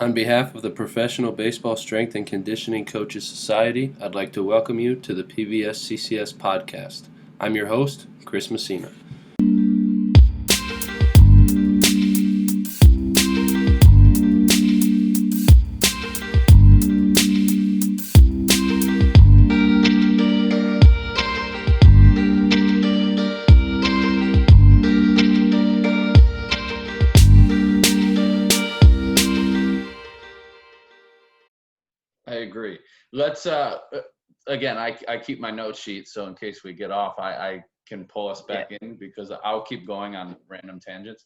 On behalf of the Professional Baseball Strength and Conditioning Coaches Society, I'd like to welcome you to the PBSCCS Podcast. I'm your host, Chris Messina. I agree. Let's again, I keep my note sheet, so in case we get off, I can pull us back in because I'll keep going on random tangents.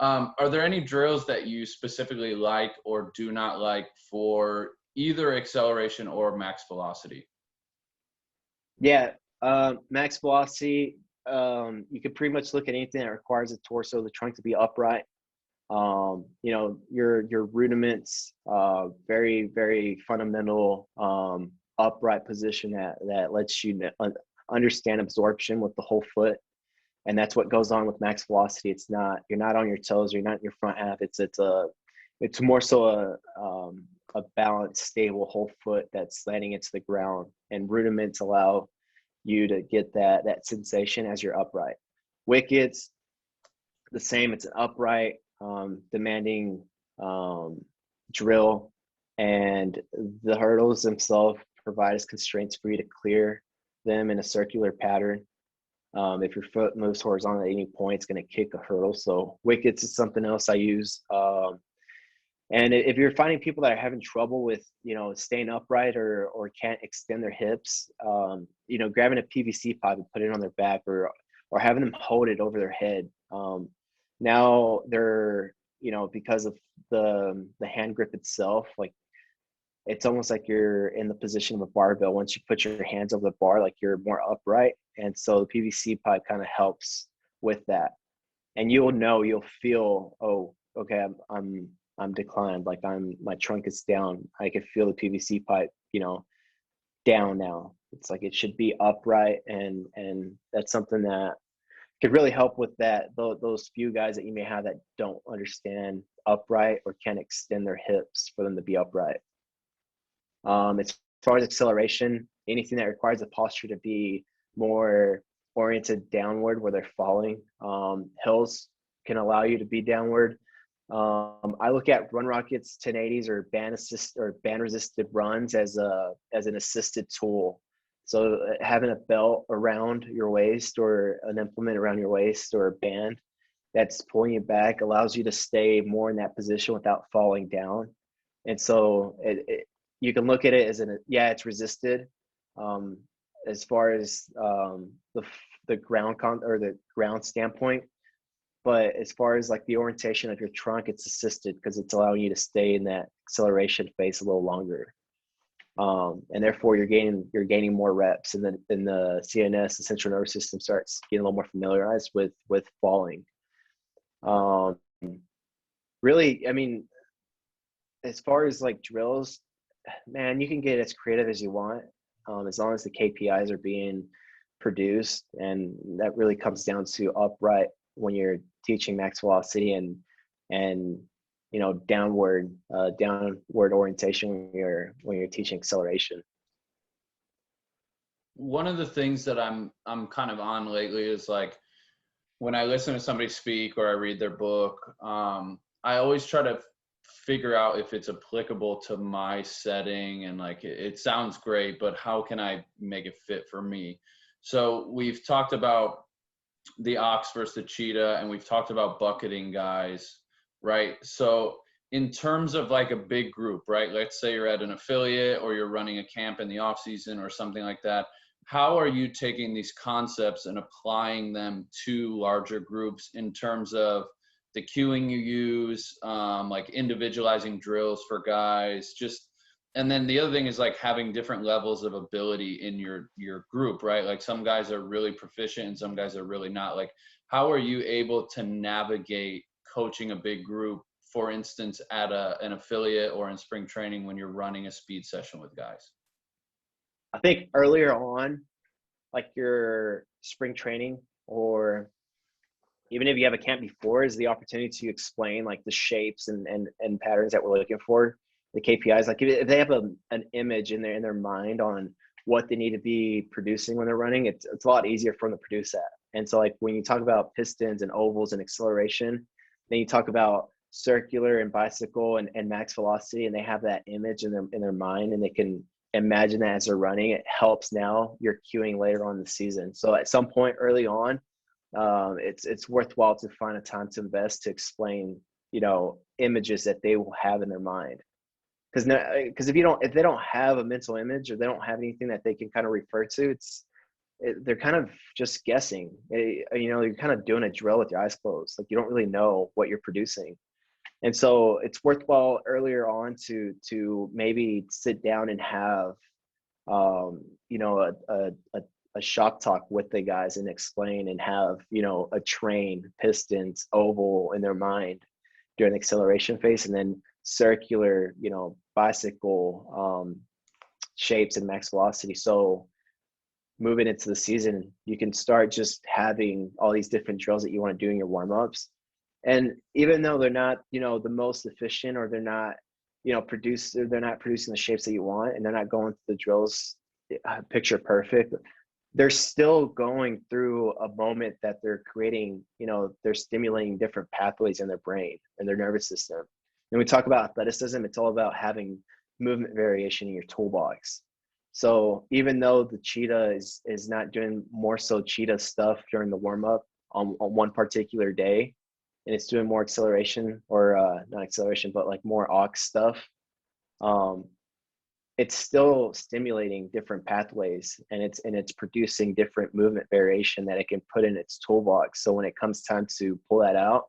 Are there any drills that you specifically like or do not like for either acceleration or max velocity? Yeah, max velocity, you could pretty much look at anything that requires the torso, the trunk to be upright. Your rudiments, very, very fundamental, upright position that lets you understand absorption with the whole foot. And that's what goes on with max velocity. You're not on your toes, you're not in your front half. It's more so a balanced, stable whole foot that's landing into the ground, and rudiments allow you to get that sensation as you're upright. Wickets, the same. It's an upright, demanding drill, and the hurdles themselves provide as constraints for you to clear them in a circular pattern. If your foot moves horizontal at any point, it's going to kick a hurdle. So wickets is something else I use. And if you're finding people that are having trouble with, staying upright or can't extend their hips, grabbing a PVC pipe and put it on their back or having them hold it over their head. Now they're, because of the hand grip itself, like it's almost like you're in the position of a barbell. Once you put your hands over the bar, like you're more upright. And so the PVC pipe kind of helps with that. And you'll feel, oh, okay, I'm declined. Like my trunk is down. I can feel the PVC pipe, down now. It's like it should be upright, and that's something that could really help with that. Those few guys that you may have that don't understand upright or can't extend their hips for them to be upright. As far as acceleration, anything that requires the posture to be more oriented downward where they're falling. Hills can allow you to be downward. I look at run rockets, 1080s, or band resisted runs as an assisted tool. So having a belt around your waist or an implement around your waist or a band that's pulling you back allows you to stay more in that position without falling down. And so you can look at it as it's resisted. As far as the ground standpoint. But as far as like the orientation of your trunk, it's assisted because it's allowing you to stay in that acceleration phase a little longer. And therefore you're gaining more reps, and then the CNS, the central nervous system, starts getting a little more familiarized with falling. Really, I mean, as far as like drills, man, you can get as creative as you want, as long as the KPIs are being produced, and that really comes down to upright when you're teaching max velocity and downward orientation when you're teaching acceleration. One of the things that I'm kind of on lately is like when I listen to somebody speak or I read their book, I always try to figure out if it's applicable to my setting, and like it sounds great, but how can I make it fit for me? So we've talked about the ox versus the cheetah, and we've talked about bucketing guys, right? So in terms of like a big group, right? Let's say you're at an affiliate or you're running a camp in the off season or something like that. How are you taking these concepts and applying them to larger groups in terms of the cueing you use, like individualizing drills for guys, and then the other thing is like having different levels of ability in your group, right? Like some guys are really proficient and some guys are really not. Like, how are you able to navigate coaching a big group, for instance, at an affiliate or in spring training when you're running a speed session with guys? I think earlier on, like your spring training or even if you have a camp before, is the opportunity to explain like the shapes and patterns that we're looking for, the KPIs. Like if they have an image in their mind on what they need to be producing when they're running, it's a lot easier for them to produce that. And so like when you talk about pistons and ovals and acceleration, then you talk about circular and bicycle and max velocity, and they have that image in their mind, and they can imagine that as they're running. It helps now you're cueing later on in the season. So at some point early on, it's worthwhile to find a time to invest to explain, images that they will have in their mind. Because if they don't have a mental image, or they don't have anything that they can kind of refer to, they're kind of just guessing. You're kind of doing a drill with your eyes closed. Like you don't really know what you're producing. And so it's worthwhile earlier on to maybe sit down and have, a shop talk with the guys and explain, and have, a train, pistons, oval in their mind during the acceleration phase, and then circular, bicycle shapes and max velocity. So moving into the season, you can start just having all these different drills that you want to do in your warm-ups. And even though they're not, the most efficient, or they're not, they're not producing the shapes that you want, and they're not going through the drills picture perfect, they're still going through a moment that they're creating, they're stimulating different pathways in their brain and their nervous system. And we talk about athleticism, it's all about having movement variation in your toolbox. So even though the cheetah is not doing more so cheetah stuff during the warm-up on one particular day, and it's doing more acceleration, or not acceleration, but like more aux stuff, it's still stimulating different pathways, and it's producing different movement variation that it can put in its toolbox. So when it comes time to pull that out,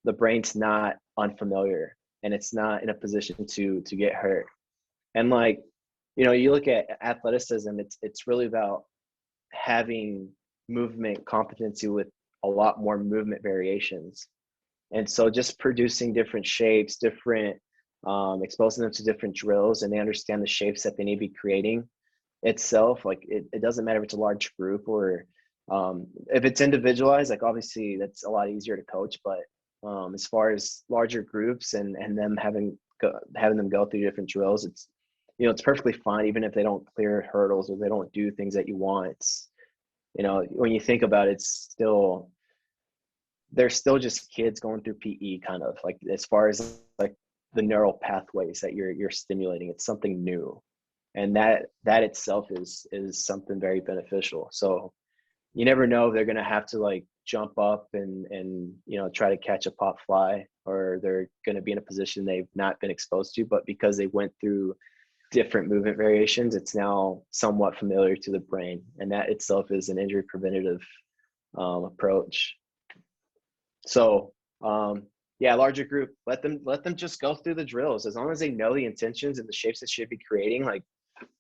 the brain's not unfamiliar, and it's not in a position to get hurt. And like, you look at athleticism, it's really about having movement competency with a lot more movement variations. And so just producing different shapes, exposing them to different drills, and they understand the shapes that they need to be creating itself. Like it doesn't matter if it's a large group, or if it's individualized, like obviously that's a lot easier to coach. But as far as larger groups and them having them go through different drills, it's perfectly fine, even if they don't clear hurdles or they don't do things that you want. It's, when you think about it, they're still just kids going through PE, kind of like, as far as like the neural pathways that you're stimulating. It's something new, and that itself is something very beneficial. So you never know if they're going to have to like jump up and try to catch a pop fly, or they're going to be in a position they've not been exposed to, but because they went through different movement variations, it's now somewhat familiar to the brain, and that itself is an injury preventative approach. So larger group, let them just go through the drills. As long as they know the intentions and the shapes that should be creating, like,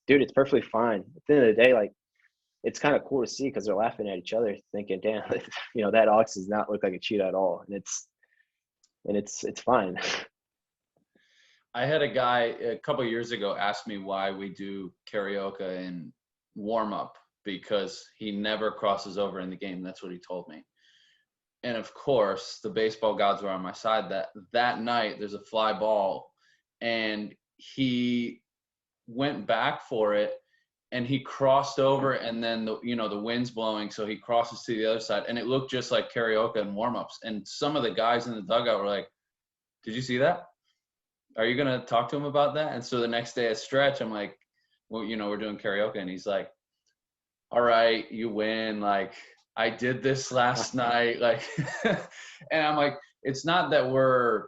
dude, it's perfectly fine. At the end of the day, like, it's kind of cool to see, because they're laughing at each other thinking, damn, that ox does not look like a cheetah at all. And it's fine. I had a guy a couple of years ago ask me why we do karaoke in warm up, because he never crosses over in the game. That's what he told me. And of course, the baseball gods were on my side. That night, there's a fly ball, and he went back for it, and he crossed over, and then the wind's blowing, so he crosses to the other side, and it looked just like karaoke and warm-ups. And some of the guys in the dugout were like, "Did you see that? Are you gonna talk to him about that?" And so the next day at stretch, I'm like, "Well, we're doing karaoke," and he's like, "All right, you win. Like, I did this last night." Like, and I'm like, it's not that we're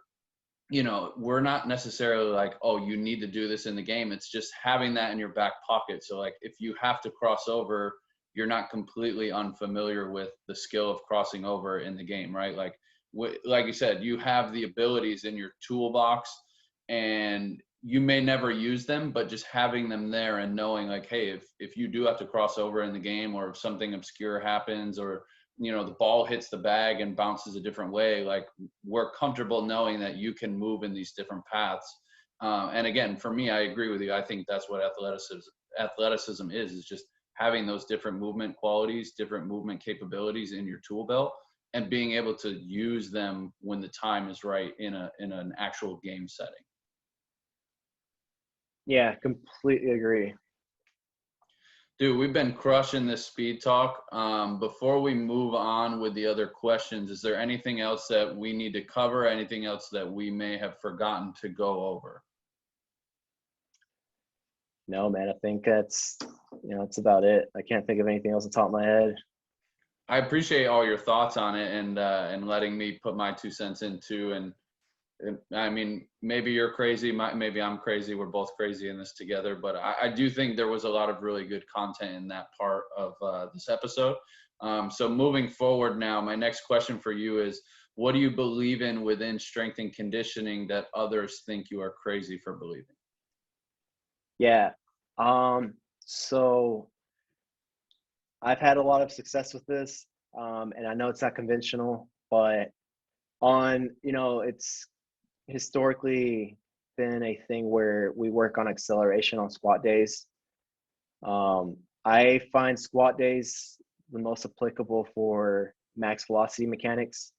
not necessarily like, oh, you need to do this in the game. It's just having that in your back pocket. So like, if you have to cross over, you're not completely unfamiliar with the skill of crossing over in the game, right? Like you said, you have the abilities in your toolbox, and you may never use them, but just having them there and knowing like, hey, if you do have to cross over in the game, or if something obscure happens, or the ball hits the bag and bounces a different way, like, we're comfortable knowing that you can move in these different paths. And again, for me, I agree with you. I think that's what athleticism is just having those different movement qualities, different movement capabilities in your tool belt. and being able to use them when the time is right in an actual game setting. Yeah, completely agree. Dude, we've been crushing this speed talk. Before we move on with the other questions, is there anything else that we need to cover? Anything else that we may have forgotten to go over? No, man, I think that's about it. I can't think of anything else on top of my head. I appreciate all your thoughts on it and letting me put my 2 cents into. And I mean, maybe you're crazy, maybe I'm crazy. We're both crazy in this together. But I do think there was a lot of really good content in that part of this episode. So moving forward now, my next question for you is, what do you believe in within strength and conditioning that others think you are crazy for believing? Yeah. So I've had a lot of success with this, and I know it's not conventional, but it's historically been a thing where we work on acceleration on squat days. I find squat days the most applicable for max velocity mechanics.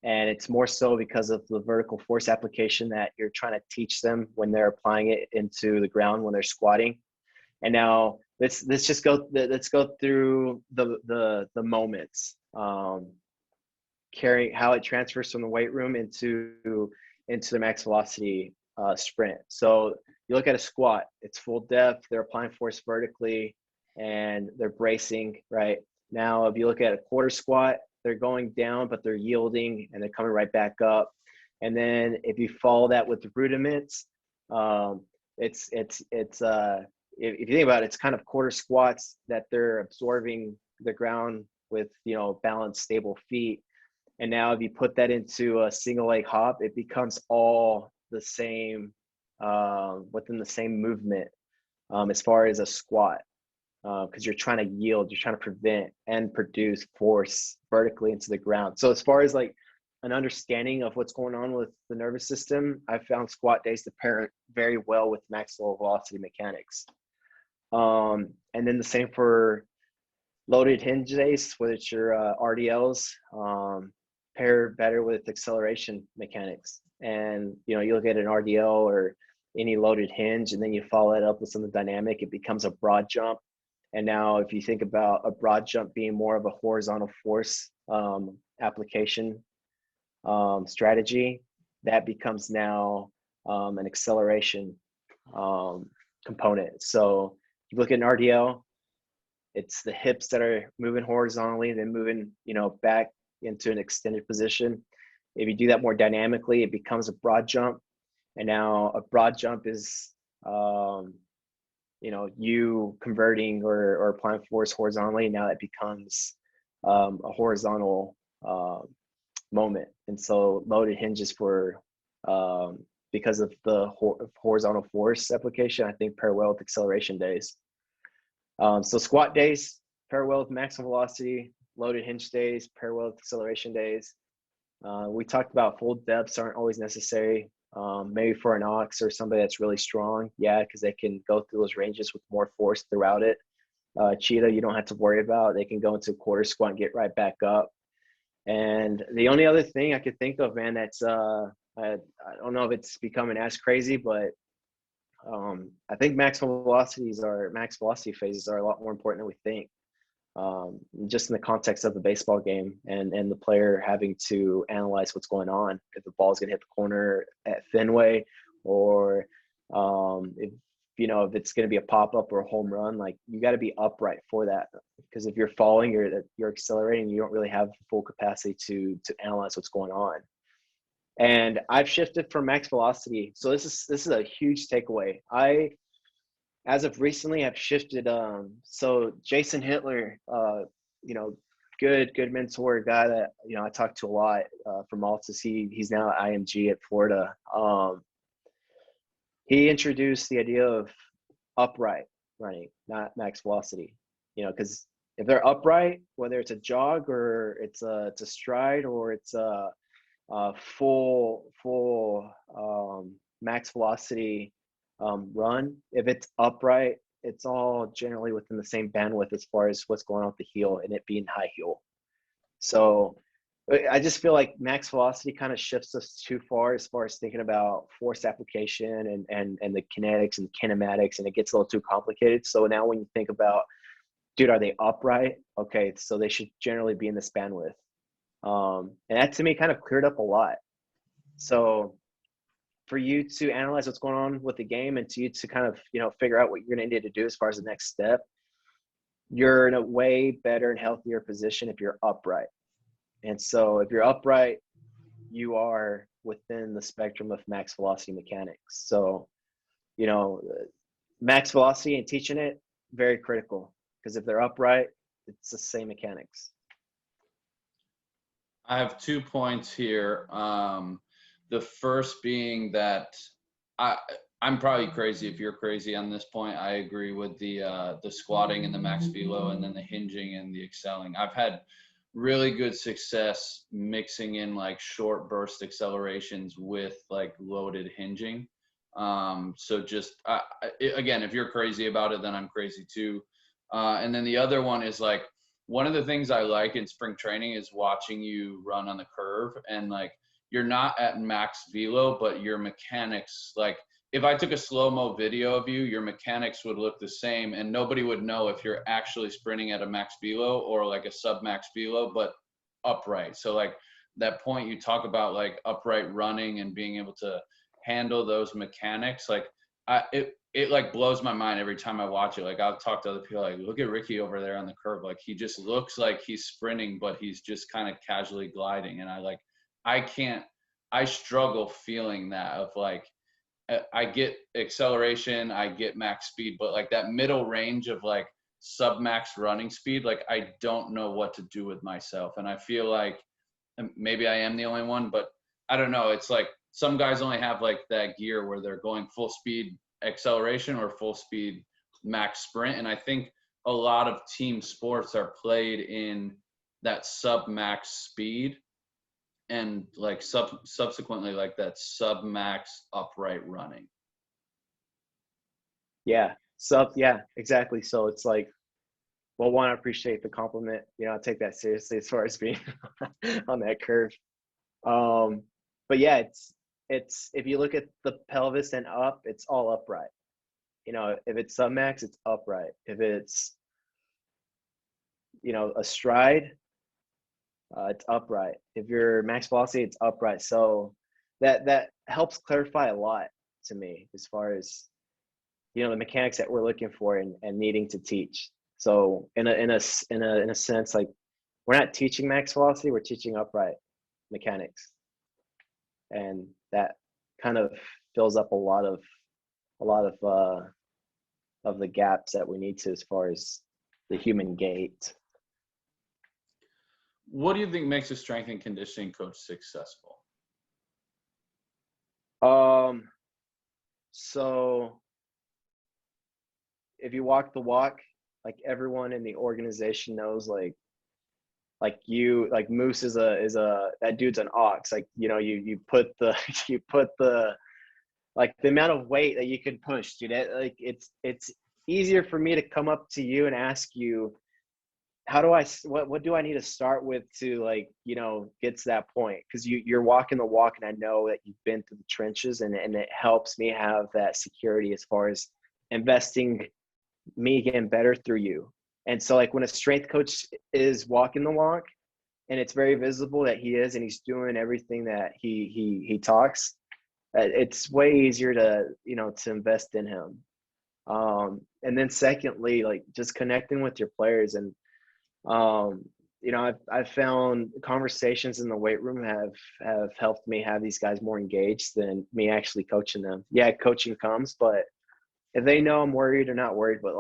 And it's more so because of the vertical force application that you're trying to teach them when they're applying it into the ground when they're squatting. And now let's go through the moments, carrying how it transfers from the weight room into the max velocity sprint. So you look at a squat, it's full depth, they're applying force vertically and they're bracing, right? Now, if you look at a quarter squat, they're going down, but they're yielding and they're coming right back up. And then if you follow that with the rudiments, if you think about it, it's kind of quarter squats that they're absorbing the ground with, balanced, stable feet. And now if you put that into a single leg hop, it becomes all the same, within the same movement, as far as a squat, because you're trying to yield, you're trying to prevent and produce force vertically into the ground. So as far as like an understanding of what's going on with the nervous system, I found squat days to pair very well with maximal velocity mechanics. And then the same for loaded hinge days, whether it's your RDLs, pair better with acceleration mechanics. And you look at an RDL or any loaded hinge, and then you follow it up with something dynamic, it becomes a broad jump. And now if you think about a broad jump being more of a horizontal force application strategy, that becomes now an acceleration component. So you look at an RDL, it's the hips that are moving horizontally, then moving, back into an extended position. If you do that more dynamically, it becomes a broad jump. And now a broad jump is, you converting or applying force horizontally. Now it becomes a horizontal moment. And so loaded hinges for, because of the horizontal force application, I think pair well with acceleration days. So squat days pair well with maximum velocity, loaded hinge days pair well with acceleration days. We talked about full depths aren't always necessary. Maybe for an ox or somebody that's really strong, because they can go through those ranges with more force throughout it. Cheetah, you don't have to worry about. They can go into a quarter squat and get right back up. And the only other thing I could think of, man, that's I don't know if it's becoming as crazy, but I think max velocity phases are a lot more important than we think. Just in the context of the baseball game and the player having to analyze what's going on, if the ball's going to hit the corner at Fenway, or if it's going to be a pop-up or a home run, like you got to be upright for that, because if you're falling, you're accelerating, you don't really have full capacity to analyze what's going on. And I've shifted from max velocity, so this is a huge takeaway. As of recently, have shifted. So Jason Hitler, good mentor, guy that I talk to a lot from Altus. He's now at IMG at Florida. He introduced the idea of upright running, not max velocity. Because if they're upright, whether it's a jog or it's a stride or it's a full max velocity run, if it's upright, it's all generally within the same bandwidth as far as what's going on with the heel and it being high heel. So I just feel like max velocity kind of shifts us too far as thinking about force application and the kinetics and kinematics, and it gets a little too complicated. So now when you think about, dude, are they upright? Okay, so they should generally be in this bandwidth. And that to me kind of cleared up a lot. So for you to analyze what's going on with the game and to you to kind of, figure out what you're going to need to do as far as the next step, you're in a way better and healthier position if you're upright. And so if you're upright, you are within the spectrum of max velocity mechanics. So, max velocity and teaching it, very critical, because if they're upright, it's the same mechanics. I have 2 points here. The first being that I'm probably crazy if you're crazy on this point. I agree with the squatting and the max velo, and then the hinging and the excelling. I've had really good success mixing in like short burst accelerations with like loaded hinging. So just again, if you're crazy about it, then I'm crazy too. And then the other one is like, one of the things I like in spring training is watching you run on the curve, and like you're not at max velo, but your mechanics, like if I took a slow-mo video of you, your mechanics would look the same, and nobody would know if you're actually sprinting at a max velo or like a sub-max velo, but upright. So like that point you talk about, like upright running and being able to handle those mechanics, like it like blows my mind every time I watch it. Like I'll talk to other people, like, look at Ricky over there on the curve. Like he just looks like he's sprinting, but he's just kind of casually gliding. And I struggle feeling that of like, I get acceleration, I get max speed, but like that middle range of like sub max running speed, like I don't know what to do with myself. And I feel like maybe I am the only one, but I don't know. It's like some guys only have like that gear where they're going full speed acceleration or full speed max sprint. And I think a lot of team sports are played in that sub max speed and like subsequently like that sub max upright running. Yeah, exactly. So it's like, well, one, I appreciate the compliment. I take that seriously as far as being on that curve. But yeah, it's if you look at the pelvis and up, it's all upright. If it's sub max, it's upright. If it's a stride, it's upright. If you're max velocity, it's upright. So that helps clarify a lot to me as far as the mechanics that we're looking for and needing to teach. So in a sense, like we're not teaching max velocity, we're teaching upright mechanics, and that kind of fills up a lot of the gaps that we need to as far as the human gait. What do you think makes a strength and conditioning coach successful? So if you walk the walk, like everyone in the organization knows, like Moose is that dude's an ox. Like, you put the like the amount of weight that you can push, dude. Like it's easier for me to come up to you and ask you, what do I need to start with to get to that point? Because you're walking the walk, and I know that you've been through the trenches, and it helps me have that security as far as investing me getting better through you. And so like when a strength coach is walking the walk and it's very visible that he is, and he's doing everything that he talks, it's way easier to invest in him. And then secondly, like just connecting with your players. And I've found conversations in the weight room have helped me have these guys more engaged than me actually coaching them. Yeah, coaching comes, but if they know I'm worried or not worried, but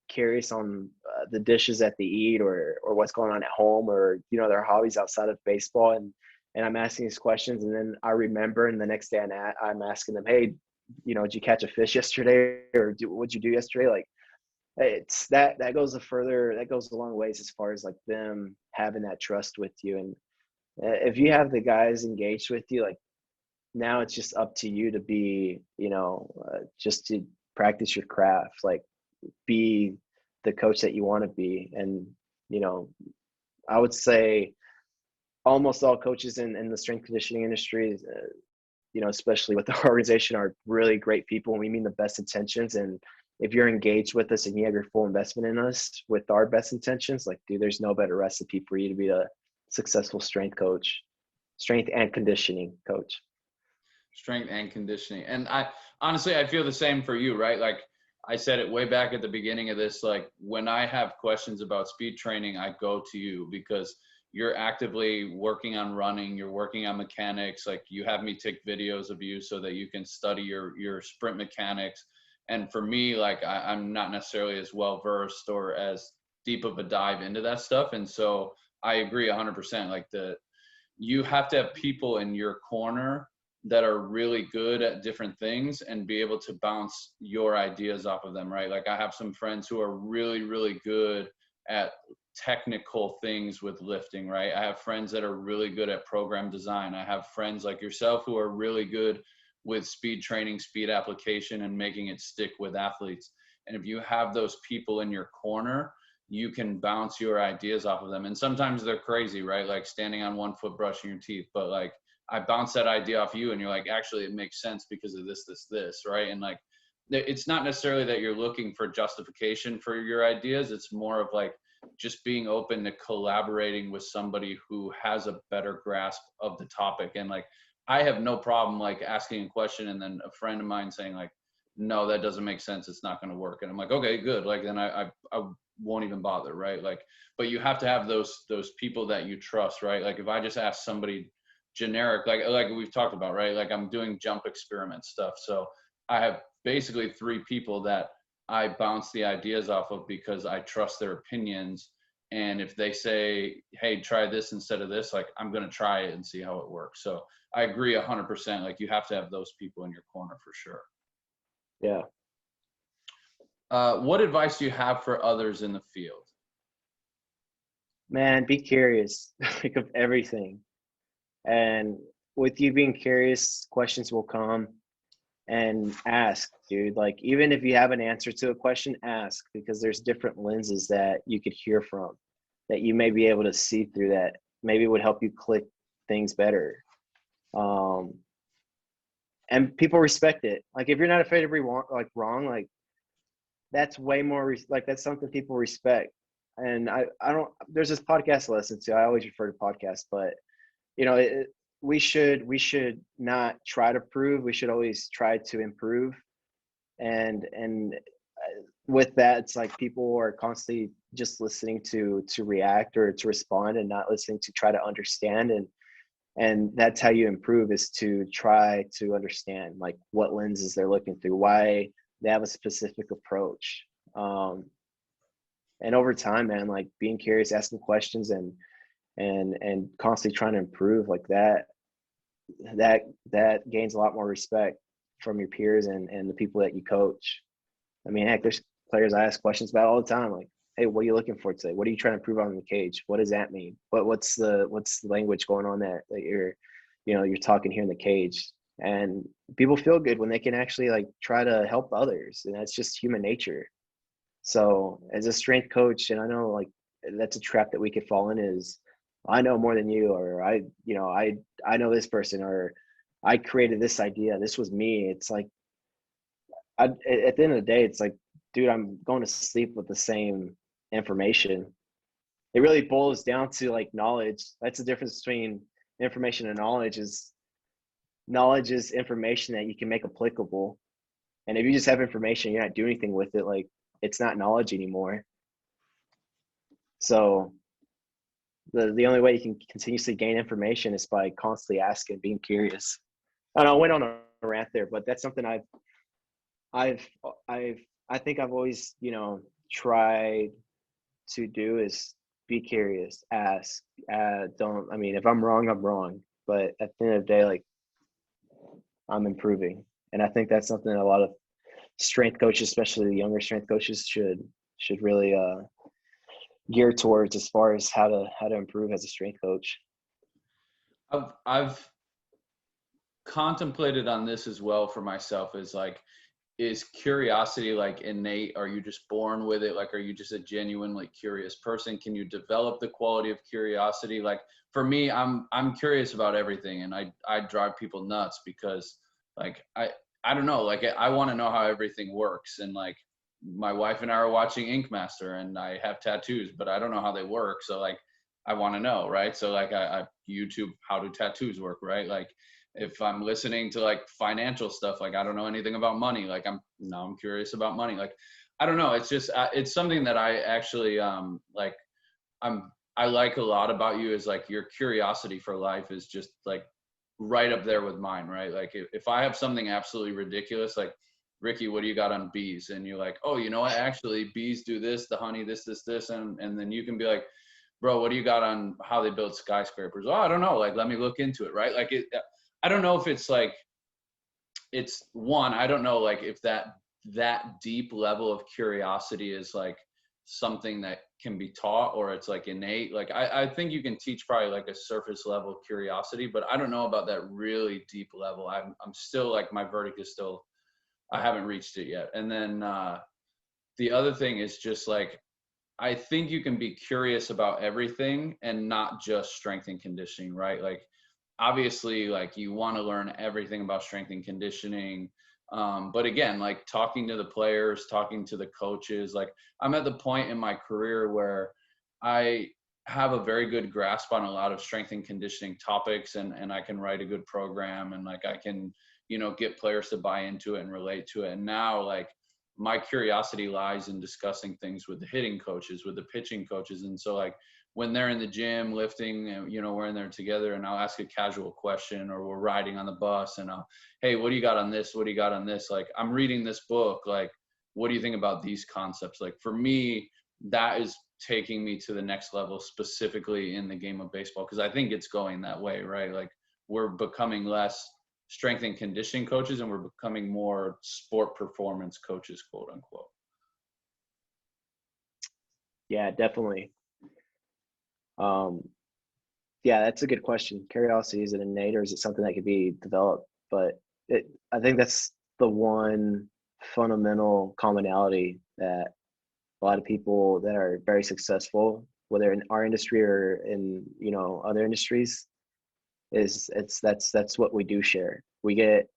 curious on the dishes that they eat or what's going on at home, or their hobbies outside of baseball, and I'm asking these questions, and then I remember, and the next day I'm asking them, hey, did you catch a fish yesterday, or what'd you do yesterday? Like it's that goes a long ways as far as like them having that trust with you. And if you have the guys engaged with you, like now it's just up to you to be, just to practice your craft, like be the coach that you want to be. And, I would say almost all coaches in the strength conditioning industry, especially with the organization, are really great people, and we mean the best intentions. And if you're engaged with us and you have your full investment in us with our best intentions, like, dude, there's no better recipe for you to be a successful strength and conditioning coach. Strength and conditioning. And I feel the same for you, right? Like I said it way back at the beginning of this, like when I have questions about speed training, I go to you because you're actively working on running, you're working on mechanics. Like you have me take videos of you so that you can study your sprint mechanics. And for me, like I'm not necessarily as well versed or as deep of a dive into that stuff. And so I agree 100%. Like you have to have people in your corner that are really good at different things and be able to bounce your ideas off of them, right? Like I have some friends who are really, really good at technical things with lifting, right? I have friends that are really good at program design. I have friends like yourself who are really good with speed training, speed application, and making it stick with athletes. And if you have those people in your corner, you can bounce your ideas off of them. And sometimes they're crazy, right? Like standing on one foot, brushing your teeth. But like I bounce that idea off you and you're like, actually, it makes sense because of this, right? And like, it's not necessarily that you're looking for justification for your ideas. It's more of like just being open to collaborating with somebody who has a better grasp of the topic. And like, I have no problem like asking a question and then a friend of mine saying like, no, that doesn't make sense. It's not going to work. And I'm like, okay, good. Like, then I won't even bother. Right. Like, but you have to have those people that you trust, right? Like if I just ask somebody generic, like we've talked about, right? Like I'm doing jump experiment stuff. So I have basically 3 people that I bounce the ideas off of because I trust their opinions. And if they say, hey, try this instead of this, like I'm going to try it and see how it works. So I agree 100%. Like you have to have those people in your corner for sure. Yeah. What advice do you have for others in the field? Man, be curious. Think of everything. And with you being curious, questions will come. And ask, dude. Like, even if you have an answer to a question, ask, because there's different lenses that you could hear from that you may be able to see through that maybe would help you click things better. And people respect it. Like, if you're not afraid to be wrong, like that's way more, like that's something people respect. And I don't, there's this podcast I listen to. I always refer to podcasts, but we should not try to prove. We should always try to improve. And with that, it's like people are constantly just listening to react or to respond and not listening to try to understand. And that's how you improve, is to try to understand like what lenses they're looking through, why they have a specific approach. And over time, man, like being curious, asking questions, and constantly trying to improve like that gains a lot more respect from your peers and the people that you coach. I mean, heck, there's players I ask questions about all the time, like, hey, what are you looking for today? What are you trying to improve on in the cage? What does that mean? What's the language going on that you're talking here in the cage? And people feel good when they can actually like try to help others, and that's just human nature. So as a strength coach, and I know like that's a trap that we could fall in, is I know more than you, or I know this person, or I created this idea. This was me. It's like, at the end of the day, it's like, dude, I'm going to sleep with the same information. It really boils down to like knowledge. That's the difference between information and knowledge. Knowledge is information that you can make applicable. And if you just have information, you're not doing anything with it, like it's not knowledge anymore. So the only way you can continuously gain information is by constantly asking, being curious. I know I went on a rant there, but that's something I think I've always, tried to do, is be curious, ask. If I'm wrong, I'm wrong. But at the end of the day, like, I'm improving. And I think that's something a lot of strength coaches, especially the younger strength coaches, should really gear towards, as far as how to improve as a strength coach. I've contemplated on this as well for myself, is like, is curiosity like innate? Are you just born with it? Like, are you just a genuinely curious person? Can you develop the quality of curiosity? Like for me, I'm curious about everything, and I drive people nuts because like I don't know, like I want to know how everything works. And like my wife and I are watching Ink Master, and I have tattoos, but I don't know how they work. So like I want to know, right? So like I YouTube how do tattoos work, right? Like if I'm listening to like financial stuff, like I don't know anything about money, like I'm curious about money. Like I don't know, it's just it's something that I actually like I like a lot about you, is like your curiosity for life is just like right up there with mine, right? Like if I have something absolutely ridiculous, like Ricky, what do you got on bees? And you're like, oh, you know what? Actually, bees do this, the honey, this, and then you can be like, bro, what do you got on how they build skyscrapers? Oh, I don't know. Like, let me look into it, right? Like I don't know if it's like, it's one, I don't know, like if that deep level of curiosity is like something that can be taught, or it's like innate. Like I think you can teach probably like a surface level curiosity, but I don't know about that really deep level. I'm still like, my verdict is still, I haven't reached it yet. And then the other thing is just like, I think you can be curious about everything and not just strength and conditioning, right? Like obviously like you want to learn everything about strength and conditioning. But again, like talking to the players, talking to the coaches, like I'm at the point in my career where I have a very good grasp on a lot of strength and conditioning topics, and I can write a good program, and like I can, get players to buy into it and relate to it. And now like my curiosity lies in discussing things with the hitting coaches, with the pitching coaches. And so like when they're in the gym lifting, and we're in there together, and I'll ask a casual question, or we're riding on the bus, and hey, what do you got on this? What do you got on this? Like I'm reading this book. Like, what do you think about these concepts? Like for me, that is taking me to the next level, specifically in the game of baseball, because I think it's going that way, right? Like we're becoming less strength and conditioning coaches, and we're becoming more sport performance coaches, quote unquote. Yeah, definitely. Yeah, that's a good question. Curiosity, is it innate, or is it something that could be developed? But I think that's the one fundamental commonality that a lot of people that are very successful, whether in our industry or in other industries, that's what we do share. We get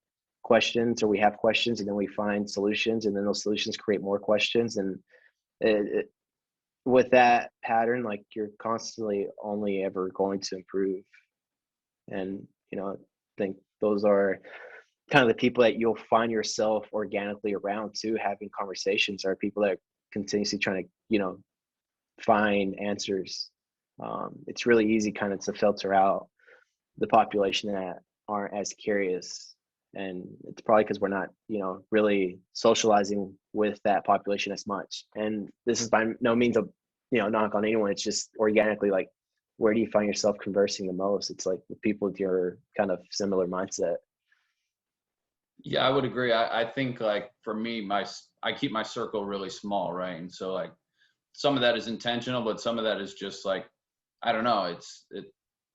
questions, or we have questions, and then we find solutions, and then those solutions create more questions, and with that pattern, like you're constantly only ever going to improve. And I think those are kind of the people that you'll find yourself organically around too, having conversations, are people that are continuously trying to find answers. It's really easy kind of to filter out the population that aren't as curious, and it's probably because we're not really socializing with that population as much. And this is by no means a knock on anyone. It's just organically, like, where do you find yourself conversing the most? It's like with people with your kind of similar mindset. Yeah, I would agree. I think like for me, I keep my circle really small, right? And so like some of that is intentional, but some of that is just like, I don't know.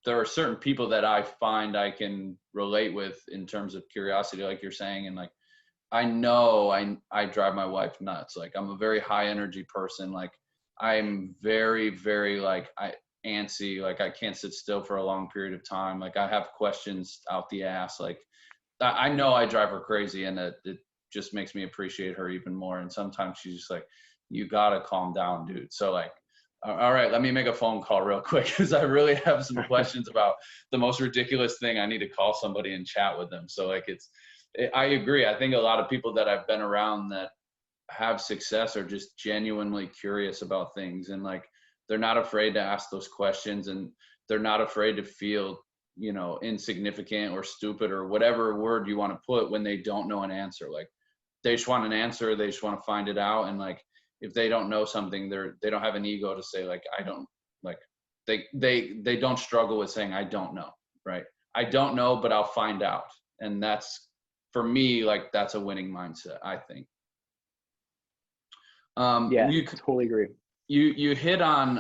There are certain people that I find I can relate with in terms of curiosity, like you're saying. And like, I know I drive my wife nuts. Like I'm a very high energy person. Like I'm very, very like antsy. Like I can't sit still for a long period of time. Like I have questions out the ass. Like I know I drive her crazy, and it just makes me appreciate her even more. And sometimes she's just like, you gotta calm down, dude. So like, all right, let me make a phone call real quick, because I really have some questions about the most ridiculous thing. I need to call somebody and chat with them. So like I agree. I think a lot of people that I've been around that have success are just genuinely curious about things, and like they're not afraid to ask those questions, and they're not afraid to feel insignificant or stupid or whatever word you want to put when they don't know an answer. Like they just want an answer, they just want to find it out. And like if they don't know something, they don't have an ego to say like I don't, like they don't struggle with saying I don't know, right? I don't know, but I'll find out. And that's, for me, like that's a winning mindset, I think. Yeah, totally agree. You hit on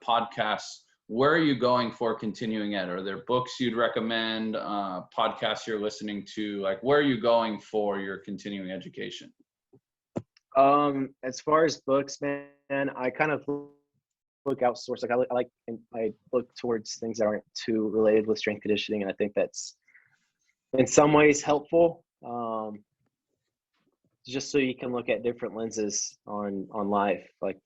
podcasts where are you going for continuing ed? Are there books you'd recommend, podcasts you're listening to? Like, where are you going for your continuing education? As far as books, man, I kind of look outsourced. Like I look towards things that aren't too related with strength conditioning, and I think that's in some ways helpful. Just so you can look at different lenses on life. Like,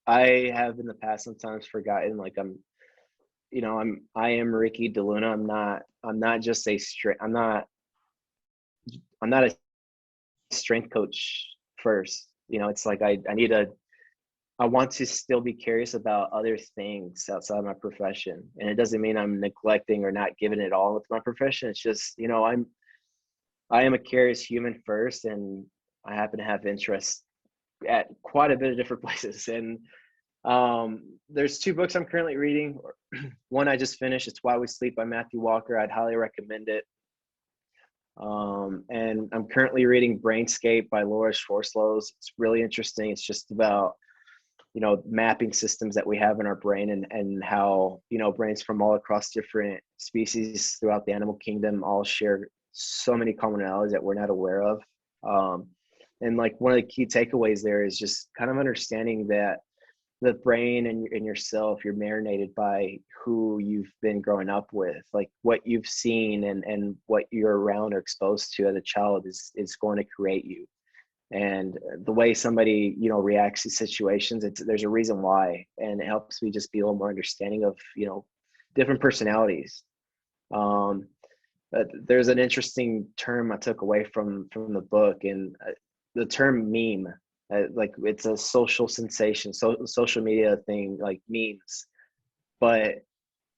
I have in the past sometimes forgotten, like I am Ricky DeLuna. I'm not just I'm not a strength coach first. It's like I want to still be curious about other things outside of my profession. And it doesn't mean I'm neglecting or not giving it all with my profession. It's just, I am a curious human first, and I happen to have interests at quite a bit of different places. And there's 2 books I'm currently reading. One I just finished. It's Why We Sleep by Matthew Walker. I'd highly recommend it. And I'm currently reading Brainscape by Laura Schwarzlos. It's really interesting. It's just about, mapping systems that we have in our brain, and how, brains from all across different species throughout the animal kingdom all share so many commonalities that we're not aware of. And like one of the key takeaways there is just kind of understanding that the brain and yourself, you're marinated by who you've been growing up with, like what you've seen and what you're around or exposed to as a child is going to create you. And the way somebody, reacts to situations, there's a reason why. And it helps me just be a little more understanding of, different personalities. But there's an interesting term I took away from the book, and the term meme. Like, it's a social sensation, social media thing, like memes. But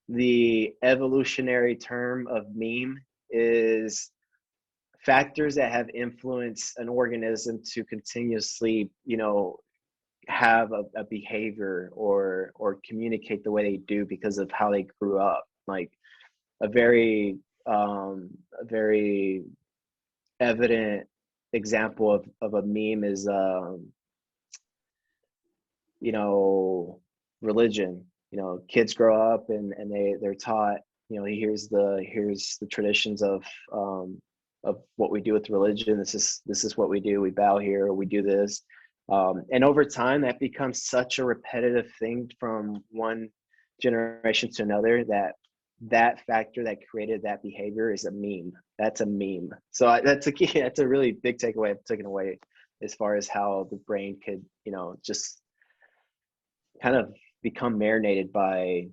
the evolutionary term of meme is factors that have influenced an organism to continuously, have a behavior or communicate the way they do because of how they grew up. Like a very evident example of a meme is religion. Kids grow up and they're taught, here's the traditions of what we do with religion. This is what we do. We bow here, we do this. And over time that becomes such a repetitive thing from one generation to another that factor that created that behavior is a meme. That's a meme. So that's a key. That's a really big takeaway I've taken away as far as how the brain could, just kind of become marinated by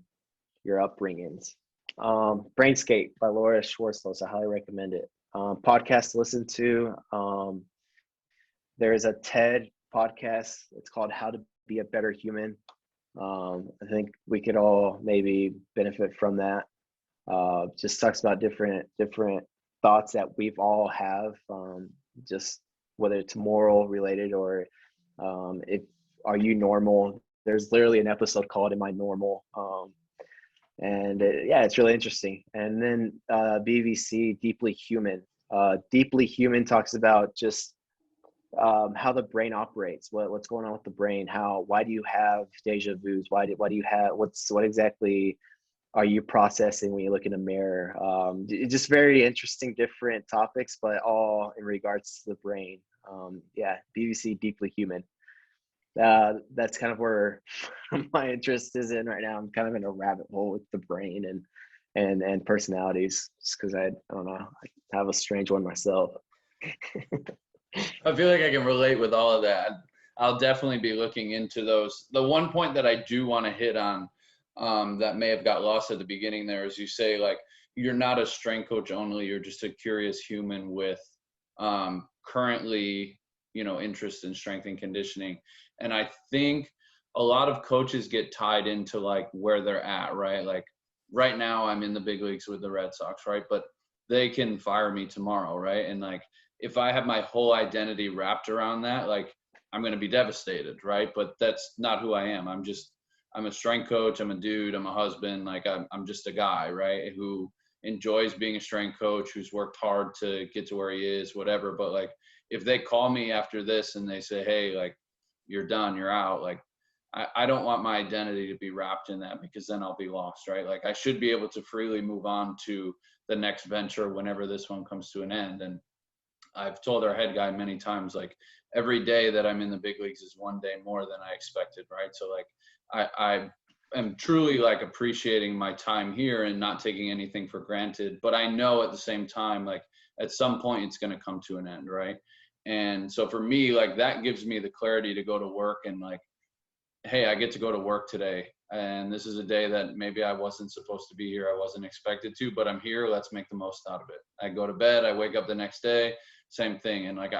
your upbringings. Brainscape by Laura Schwarzlos. I highly recommend it. Podcast to listen to. There is a TED podcast. It's called How to Be a Better Human. I think we could all maybe benefit from that. Just talks about different thoughts that we've all have, just whether it's moral related or are you normal. There's literally an episode called Am I Normal? It's really interesting. And then BBC Deeply Human. Deeply Human talks about just how the brain operates, what's going on with the brain, why do you have deja vus, why do you have what exactly are you processing when you look in a mirror. Just very interesting different topics, but all in regards to the brain. BBC Deeply Human. That's kind of where my interest is in right now. I'm kind of in a rabbit hole with the brain and personalities, just because I don't know, I have a strange one myself. I feel like I can relate with all of that. I'll definitely be looking into those. The one point that I do want to hit on that may have got lost at the beginning there is you say, like, you're not a strength coach only, you're just a curious human with currently, interest in strength and conditioning. And I think a lot of coaches get tied into like where they're at, right? Like right now I'm in the big leagues with the Red Sox, right? But they can fire me tomorrow, right? And like, if I have my whole identity wrapped around that, like I'm going to be devastated, right? But that's not who I am. I'm a strength coach. I'm a dude. I'm a husband. Like I'm just a guy, right? Who enjoys being a strength coach, who's worked hard to get to where he is, whatever. But like, if they call me after this and they say, hey, like, you're done, you're out, like, I don't want my identity to be wrapped in that, because then I'll be lost, right? Like, I should be able to freely move on to the next venture whenever this one comes to an end. And I've told our head guy many times, like, every day that I'm in the big leagues is one day more than I expected, right? So like, I am truly like appreciating my time here and not taking anything for granted. But I know at the same time, like, at some point it's going to come to an end, right? And so for me, like, that gives me the clarity to go to work and like, hey, I get to go to work today. And this is a day that maybe I wasn't supposed to be here. I wasn't expected to, but I'm here. Let's make the most out of it. I go to bed, I wake up the next day, same thing. And like,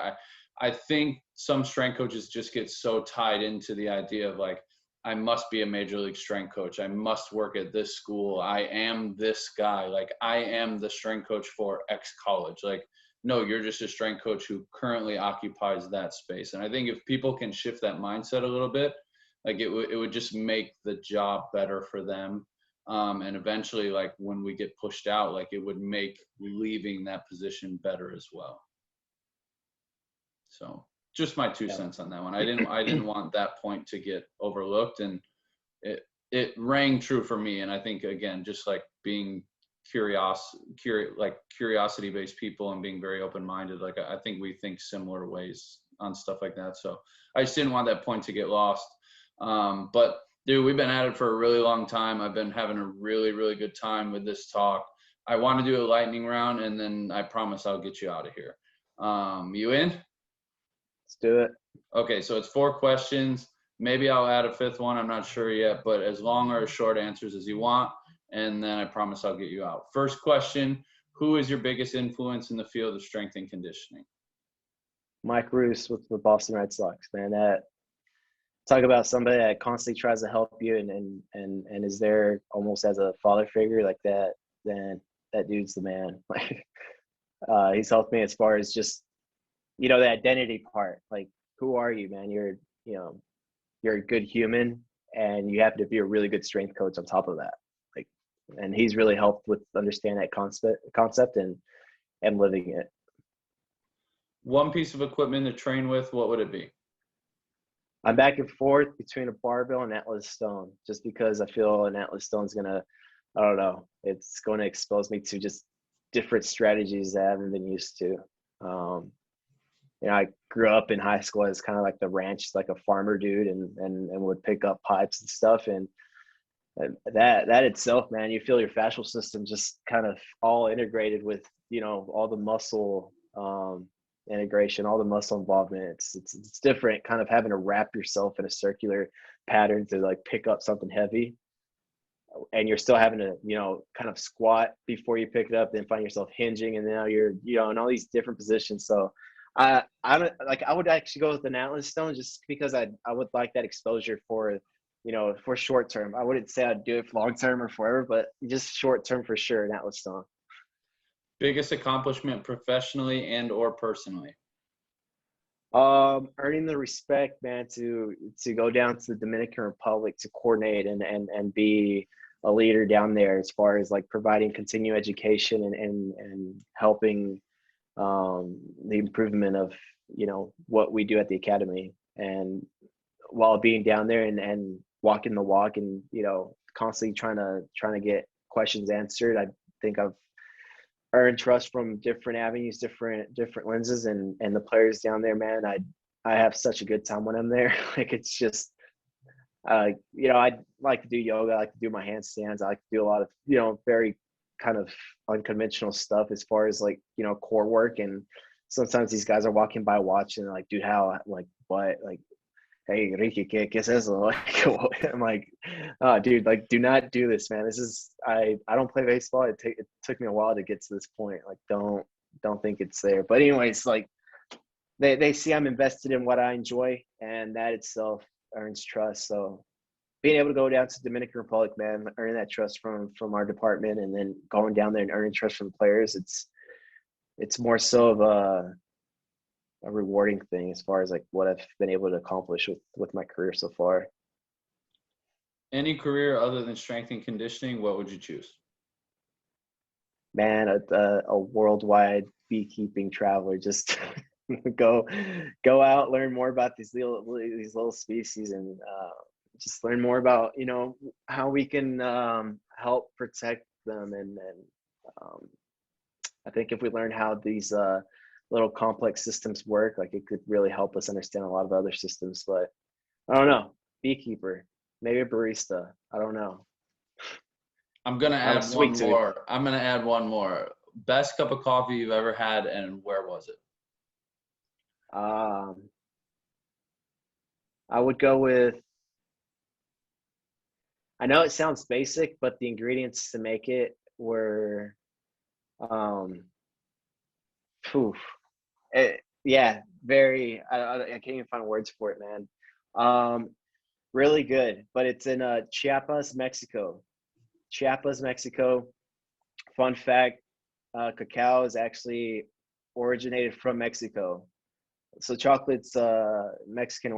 I think some strength coaches just get so tied into the idea of like, I must be a major league strength coach. I must work at this school. I am this guy. Like, I am the strength coach for X college. Like, no, you're just a strength coach who currently occupies that space. And I think if people can shift that mindset a little bit, like, it would just make the job better for them. And eventually, like, when we get pushed out, like, it would make leaving that position better as well. So just my 2 cents on that one. I didn't want that point to get overlooked, and it rang true for me. And I think, again, just like being curiosity-based people and being very open-minded, like, I think we think similar ways on stuff like that. So I just didn't want that point to get lost. But dude, we've been at it for a really long time. I've been having a really, really good time with this talk. I want to do a lightning round, and then I promise I'll get you out of here. You in? Let's do it. Okay, so it's 4 questions. Maybe I'll add a 5th one. I'm not sure yet, but as long or as short answers as you want, and then I promise I'll get you out. First question: who is your biggest influence in the field of strength and conditioning? Mike Roos with the Boston Red Sox, man. That talk about somebody that constantly tries to help you and is there almost as a father figure like that. Then that dude's the man. Like, he's helped me as far as just, the identity part. Like, who are you, man? You're a good human, and you happen to be a really good strength coach on top of that. Like, and he's really helped with understand that concept and living it. One piece of equipment to train with, what would it be? I'm back and forth between a barbell and Atlas Stone, just because I feel an Atlas Stone's I don't know, it's going to expose me to just different strategies that I haven't been used to. I grew up in high school as kind of like the ranch, like a farmer dude, and would pick up pipes and stuff. And that itself, man, you feel your fascial system just kind of all integrated with, all the muscle integration, all the muscle involvement. It's different kind of having to wrap yourself in a circular pattern to like pick up something heavy, and you're still having to kind of squat before you pick it up, then find yourself hinging, and now you're in all these different positions. So I would actually go with an Atlas Stone, just because I would like that exposure for for short term. I wouldn't say I'd do it for long term or forever, but just short term for sure, an Atlas Stone. Biggest accomplishment professionally and or personally? Earning the respect, man, to go down to the Dominican Republic to coordinate and be a leader down there, as far as like providing continuing education and helping the improvement of what we do at the academy. And while being down there and walking the walk and constantly trying to get questions answered, I think I've earned trust from different avenues, different lenses, and the players down there, man. I have such a good time when I'm there. Like, it's just I like to do yoga, I like to do my handstands, I like to do a lot of very kind of unconventional stuff as far as like core work. And sometimes these guys are walking by watching, like, dude, how, like, what, like, hey, Ricky, ¿qué es eso? Like, I'm like, oh, dude, like, do not do this, man. This is I don't play baseball. It took me a while to get to this point. Like, don't think it's there. But anyways, like, they see I'm invested in what I enjoy, and that itself earns trust. So being able to go down to Dominican Republic, man, earning that trust from our department, and then going down there and earning trust from the players, it's more so of a rewarding thing as far as like what I've been able to accomplish with my career so far. Any career other than strength and conditioning, what would you choose? Man, a worldwide beekeeping traveler, just go out, learn more about these little species, and just learn more about, how we can help protect them. And I think if we learn how these little complex systems work, like it could really help us understand a lot of other systems. But I don't know, beekeeper, maybe a barista. I don't know. I'm going to I'm a add sweet one tooth. more. I'm going to add one more. Best cup of coffee you've ever had, and where was it? I would go with, I know it sounds basic, but the ingredients to make it were, poof, very, I can't even find words for it, man. Really good, but it's in Chiapas, Mexico. Fun fact, cacao is actually originated from Mexico. So chocolate's Mexican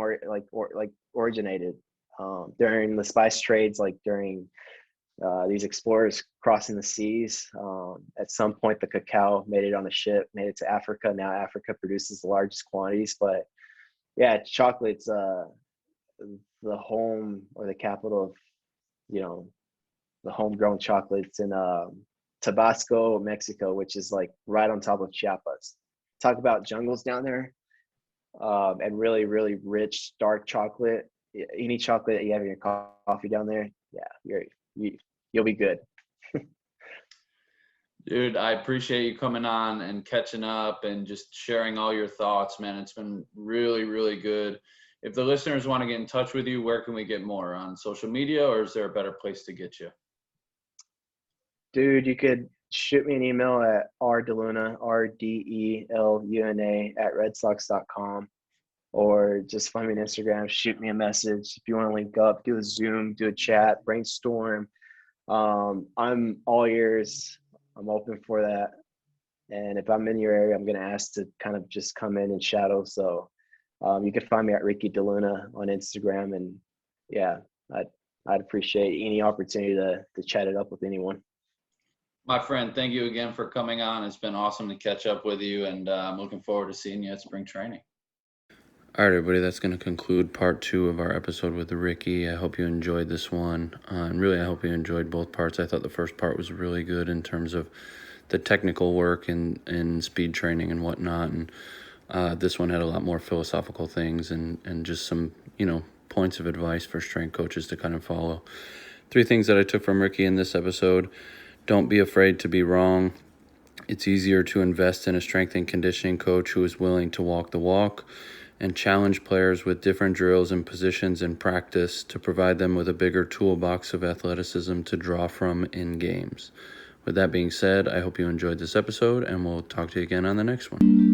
originated during the spice trades, like during these explorers crossing the seas. At some point, the cacao made it on a ship, made it to Africa. Now Africa produces the largest quantities, but yeah, chocolate's the home or the capital of, the homegrown chocolates in Tabasco, Mexico, which is like right on top of Chiapas. Talk about jungles down there, and really, really rich dark chocolate. Any chocolate that you have in your coffee down there, yeah, you'll be good. Dude, I appreciate you coming on and catching up and just sharing all your thoughts, man. It's been really, really good. If the listeners want to get in touch with you, where can we get more? On social media, or is there a better place to get you? Dude, you could shoot me an email at rdeluna, RDELUNA @redsox.com, or just find me on Instagram, shoot me a message. If you want to link up, do a Zoom, do a chat, brainstorm. I'm all ears. I'm open for that. And if I'm in your area, I'm going to ask to kind of just come in and shadow. So you can find me at Ricky DeLuna on Instagram. And yeah, I'd appreciate any opportunity to chat it up with anyone. My friend, thank you again for coming on. It's been awesome to catch up with you, and I'm looking forward to seeing you at spring training. All right, everybody, that's going to conclude part 2 of our episode with Ricky. I hope you enjoyed this one. And really, I hope you enjoyed both parts. I thought the first part was really good in terms of the technical work and speed training and whatnot. And this one had a lot more philosophical things and just some, points of advice for strength coaches to kind of follow. 3 things that I took from Ricky in this episode. Don't be afraid to be wrong. It's easier to invest in a strength and conditioning coach who is willing to walk the walk and challenge players with different drills and positions in practice to provide them with a bigger toolbox of athleticism to draw from in games. With that being said, I hope you enjoyed this episode, and we'll talk to you again on the next one.